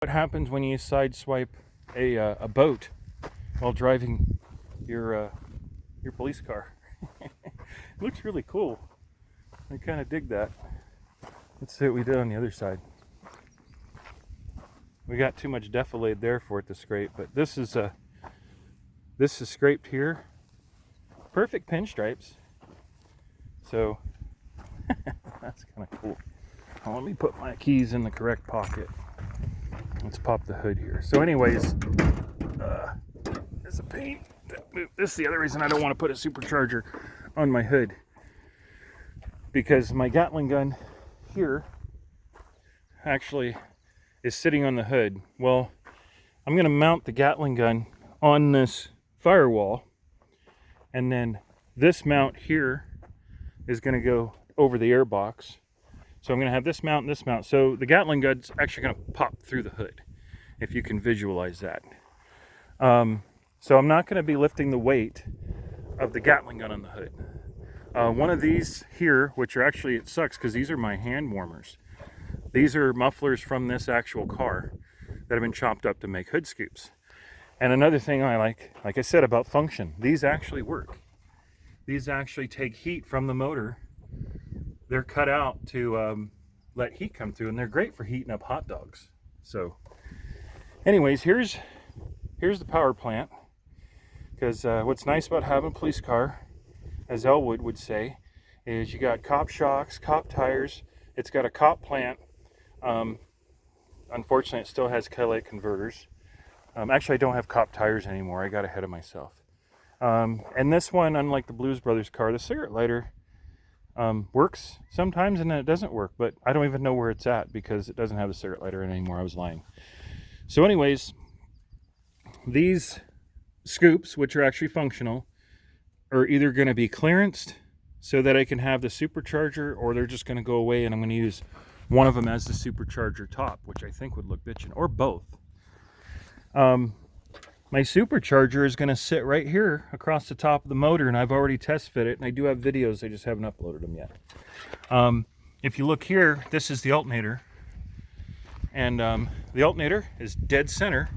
What happens when you sideswipe a boat while driving your police car? It looks really cool. I kind of dig that. Let's see what we did on the other side. We got too much defilade there for it to scrape, but this is scraped here. Perfect pinstripes. So that's kind of cool. Now, let me put my keys in the correct pocket. Let's pop the hood here. So anyways, there's a paint. This is the other reason I don't want to put a supercharger on my hood, because my Gatling gun here actually is sitting on the hood. Well, I'm going to mount the Gatling gun on this firewall, and then this mount here is going to go over the air box. So I'm going to have this mount and this mount. So the Gatling gun's actually going to pop through the hood, if you can visualize that. So I'm not going to be lifting the weight of the Gatling gun on the hood. One of these here, which are actually, it sucks because these are my hand warmers. These are mufflers from this actual car that have been chopped up to make hood scoops. And another thing I like I said about function, these actually work. These actually take heat from the motor. They're cut out to let heat come through, and they're great for heating up hot dogs. So anyways, here's the power plant. Because what's nice about having a police car, as Elwood would say, is you got cop shocks, cop tires. It's got a cop plant. Unfortunately, it still has catalytic converters. Actually, I don't have cop tires anymore. I got ahead of myself. And this one, unlike the Blues Brothers car, the cigarette lighter works sometimes and then it doesn't work. But I don't even know where it's at because it doesn't have the cigarette lighter in anymore. I was lying. So anyways, these scoops, which are actually functional, are either going to be clearanced so that I can have the supercharger, or they're just going to go away and I'm going to use one of them as the supercharger top, which I think would look bitchin', or both. My supercharger is going to sit right here across the top of the motor, and I've already test fit it, and I do have videos, I just haven't uploaded them yet. If you look here, this is the alternator, and the alternator is dead center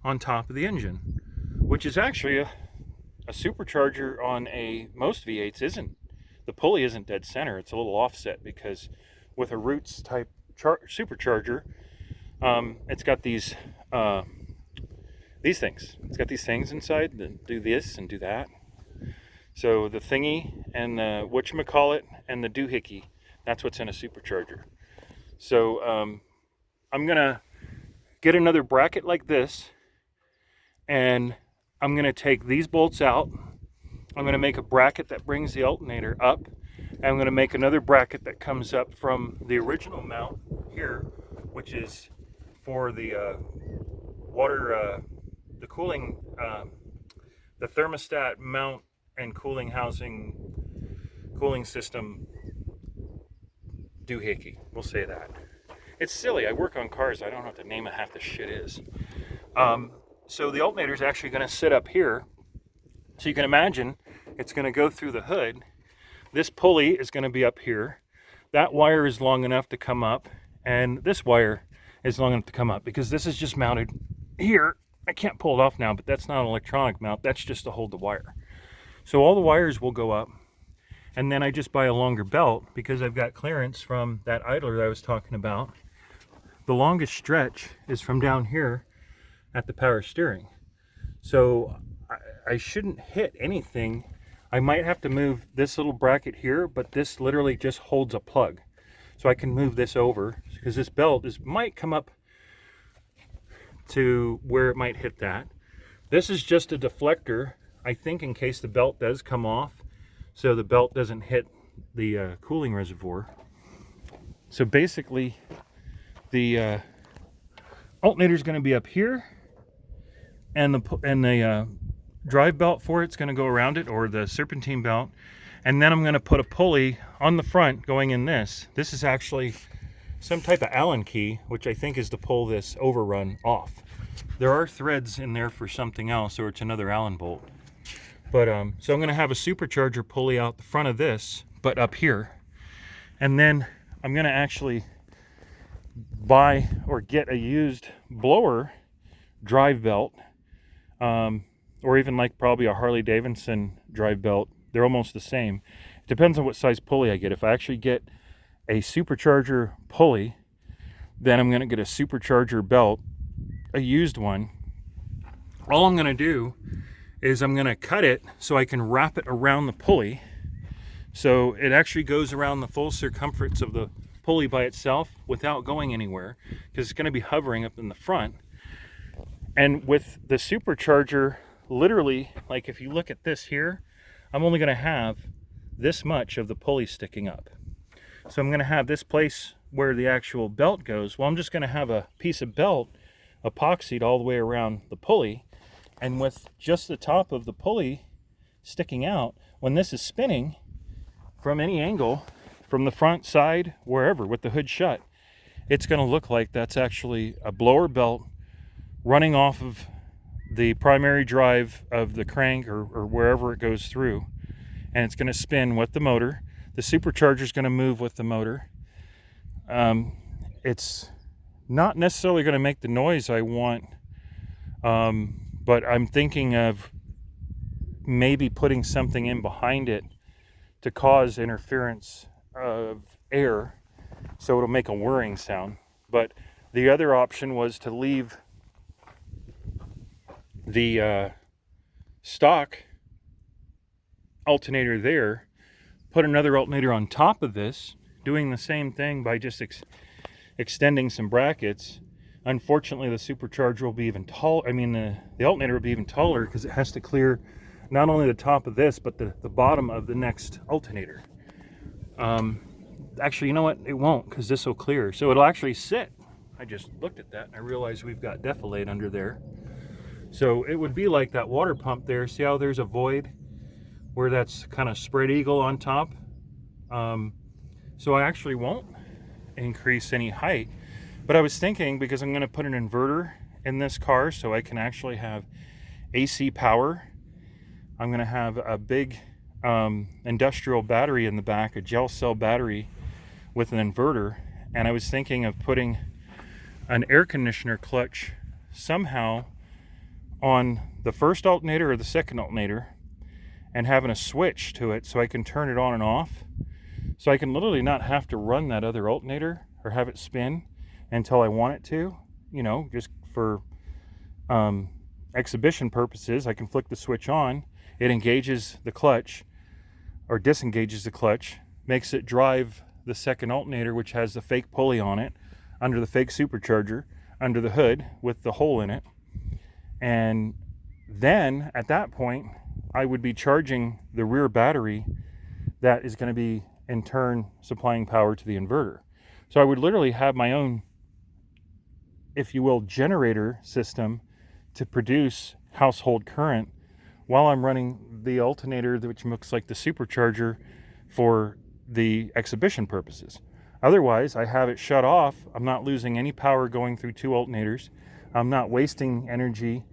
on top of the engine, which is actually a supercharger on most V8s isn't. The pulley isn't dead center, it's a little offset, because with a Roots type supercharger, it's got these things. It's got these things inside that do this and do that. So the thingy and the whatchamacallit and the doohickey, that's what's in a supercharger. So I'm gonna get another bracket like this, and I'm gonna take these bolts out. I'm gonna make a bracket that brings the alternator up, and I'm gonna make another bracket that comes up from the original mount here, which is for the water, the cooling, the thermostat mount and cooling housing, cooling system doohickey. We'll say that. It's silly. I work on cars. I don't know what the name of half the shit is. So the alternator is actually going to sit up here. So you can imagine it's going to go through the hood. This pulley is going to be up here. That wire is long enough to come up, and this wire is long enough to come up, because this is just mounted here. I can't pull it off now, but that's not an electronic mount. That's just to hold the wire. So all the wires will go up, and then I just buy a longer belt because I've got clearance from that idler that I was talking about. The longest stretch is from down here at the power steering. So I shouldn't hit anything. I might have to move this little bracket here, but this literally just holds a plug. So I can move this over, because this belt might come up to where it might hit that. This is just a deflector, I think, in case the belt does come off, so the belt doesn't hit the cooling reservoir. So basically, the alternator is going to be up here, and the drive belt for it's going to go around it, or the serpentine belt, and then I'm going to put a pulley on the front going in this. This is actually some type of Allen key, which I think is to pull this overrun off. There are threads in there for something else, or it's another Allen bolt. But so I'm going to have a supercharger pulley out the front of this, but up here, and then I'm going to actually buy or get a used blower drive belt, or even like probably a Harley Davidson drive belt, they're almost the same. It depends on what size pulley I get. If I actually get a supercharger pulley, then I'm going to get a supercharger belt, a used one. All I'm going to do is I'm going to cut it so I can wrap it around the pulley, so it actually goes around the full circumference of the pulley by itself without going anywhere, because it's going to be hovering up in the front. And with the supercharger, literally, like if you look at this here, I'm only going to have this much of the pulley sticking up. So I'm going to have this place where the actual belt goes. Well, I'm just going to have a piece of belt epoxied all the way around the pulley, and with just the top of the pulley sticking out, when this is spinning from any angle, from the front, side, wherever, with the hood shut, it's going to look like that's actually a blower belt running off of the primary drive of the crank or wherever it goes through, and it's going to spin with the motor. The supercharger is going to move with the motor. It's not necessarily going to make the noise I want, but I'm thinking of maybe putting something in behind it to cause interference of air, so it'll make a whirring sound. But the other option was to leave the stock alternator there, put another alternator on top of this, doing the same thing by just extending some brackets. Unfortunately, the supercharger will be even taller. I mean, the alternator will be even taller because it has to clear not only the top of this, but the bottom of the next alternator. Actually, you know what? It won't, because this will clear. So it'll actually sit. I just looked at that and I realized we've got defilade under there. So it would be like that water pump there. See how there's a void where that's kind of spread eagle on top? So I actually won't increase any height. But I was thinking, because I'm going to put an inverter in this car so I can actually have AC power, I'm going to have a big industrial battery in the back, a gel cell battery with an inverter. And I was thinking of putting an air conditioner clutch somehow on the first alternator or the second alternator, and having a switch to it so I can turn it on and off, so I can literally not have to run that other alternator or have it spin until I want it to, you know, just for exhibition purposes. I can flick the switch on, it engages the clutch or disengages the clutch, makes it drive the second alternator, which has the fake pulley on it, under the fake supercharger, under the hood with the hole in it. And then at that point, I would be charging the rear battery that is going to be in turn supplying power to the inverter. So I would literally have my own, if you will, generator system to produce household current while I'm running the alternator, which looks like the supercharger, for the exhibition purposes. Otherwise, I have it shut off. I'm not losing any power going through two alternators. I'm not wasting energy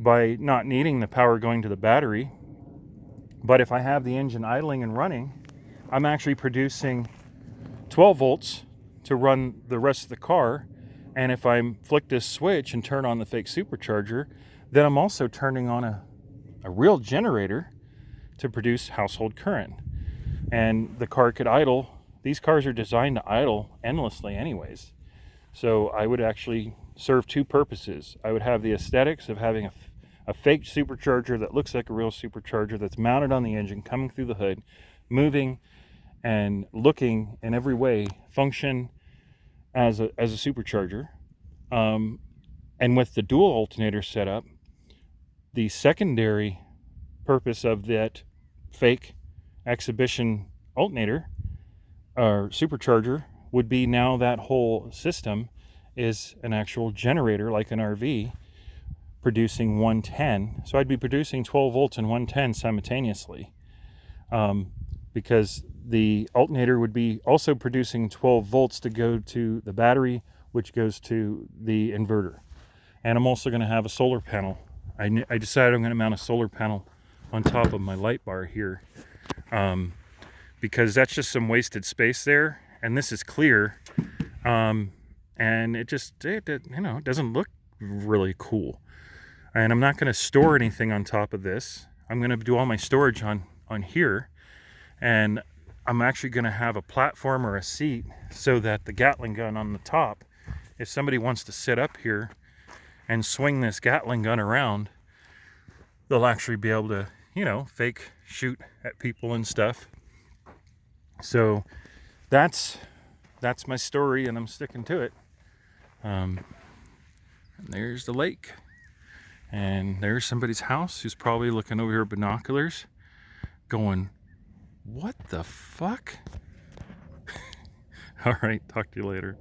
by not needing the power going to the battery. But if I have the engine idling and running, I'm actually producing 12 volts to run the rest of the car. And if I flick this switch and turn on the fake supercharger, then I'm also turning on a real generator to produce household current. And the car could idle. These cars are designed to idle endlessly anyways. So I would actually serve two purposes. I would have the aesthetics of having a fake supercharger that looks like a real supercharger, that's mounted on the engine, coming through the hood, moving and looking in every way, function as a supercharger. And with the dual alternator setup, the secondary purpose of that fake exhibition alternator or supercharger would be, now that whole system is an actual generator like an RV, producing 110. So I'd be producing 12 volts and 110 simultaneously, because the alternator would be also producing 12 volts to go to the battery, which goes to the inverter. And I'm also going to have a solar panel. I decided I'm going to mount a solar panel on top of my light bar here, because that's just some wasted space there, and this is clear. And and it you know, it doesn't look really cool. And I'm not going to store anything on top of this. I'm going to do all my storage on here, and I'm actually going to have a platform or a seat so that the Gatling gun on the top, if somebody wants to sit up here and swing this Gatling gun around, they'll actually be able to, you know, fake shoot at people and stuff. So that's my story, and I'm sticking to it. And there's the lake, and there's somebody's house who's probably looking over here with binoculars going, what the fuck? All right, talk to you later.